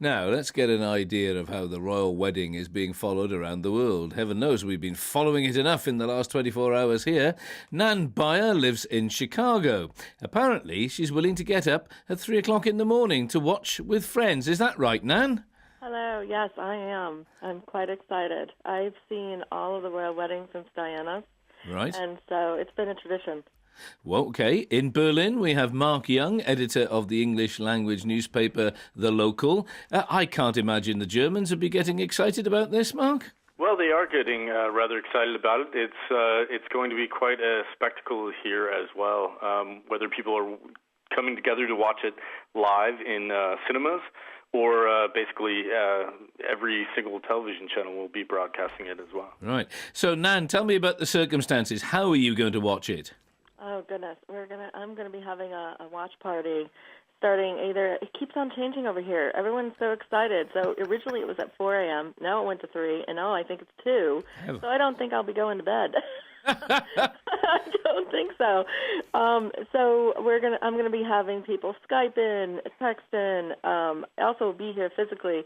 Now, let's get an idea of how the royal wedding is being followed around the world. Heaven knows we've been following it enough in the last 24 hours here. Nan Bayer lives in Chicago. Apparently, she's willing to get up at 3 o'clock in the morning to watch with friends. Is that right, Nan? Hello, yes, I am. I'm quite excited. I've seen all of the royal weddings since Diana's, Right. and so it's been a tradition. Well, OK. In Berlin, we have Mark Young, editor of the English language newspaper The Local. I can't imagine the Germans would be getting excited about this, Mark. Well, they are getting rather excited about it. It's going to be quite a spectacle here as well. Whether people are coming together to watch it live in cinemas, or basically every single television channel will be broadcasting it as well. Right. So, Nan, tell me about the circumstances. How are you going to watch it? Oh goodness, I'm gonna be having a watch party starting it keeps on changing over here. Everyone's so excited. So originally it was at 4 a.m. Now it went to 3, and I think it's 2. So I don't think I'll be going to bed. I don't think so. So I'm gonna be having people Skype in, text in, also be here physically,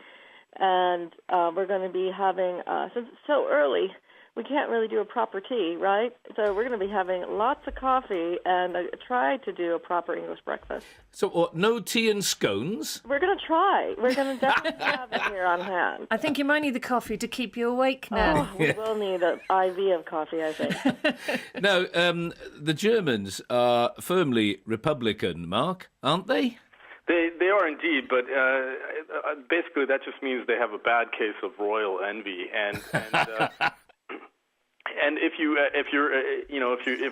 and we're gonna be having since it's so early, we can't really do a proper tea, right? So we're going to be having lots of coffee and try to do a proper English breakfast. So, what, no tea and scones? We're going to try. We're going to definitely have it here on hand. I think you might need the coffee to keep you awake now. Oh, we will need an IV of coffee, I think. Now, the Germans are firmly Republican, Mark, aren't they? They are indeed, but basically that just means they have a bad case of royal envy, and and if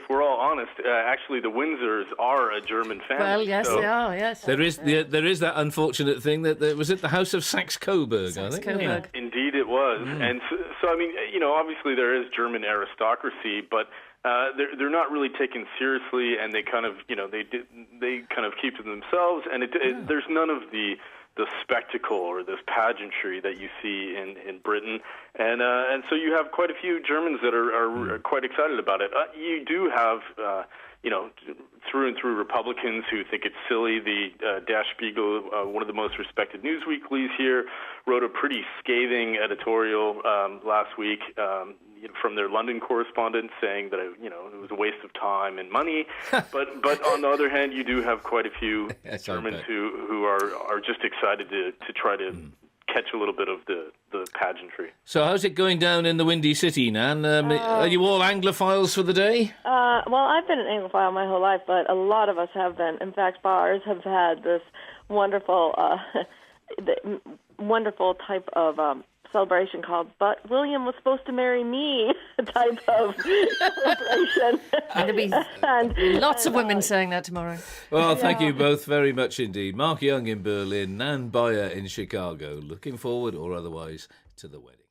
we're all honest, actually the Windsors are a German family. Well, yes, so they are. Yes, There is that unfortunate thing that was it the House of Saxe-Coburg, I think. Saxe-Coburg. Indeed, it was, and so I mean, obviously there is German aristocracy, but they're not really taken seriously, and they kind of they kind of keep to themselves, and there's none of the spectacle or this pageantry that you see in Britain, and so you have quite a few Germans that are quite excited about it. You do have through and through Republicans who think it's silly. The Der Spiegel, one of the most respected news weeklies here, wrote a pretty scathing editorial last week from their London correspondent saying that it was a waste of time and money. but on the other hand, you do have quite a few Germans who are just excited to try to catch a little bit of the pageantry. So how's it going down in the Windy City, Nan? Are you all Anglophiles for the day? Well, I've been an Anglophile my whole life, but a lot of us have been. In fact, bars have had this wonderful, wonderful type of celebration called "But William was supposed to marry me" type of celebration. And there'll be lots of women saying that tomorrow. Well, thank you both very much indeed. Mark Young in Berlin, Nan Bayer in Chicago. Looking forward, or otherwise, to the wedding.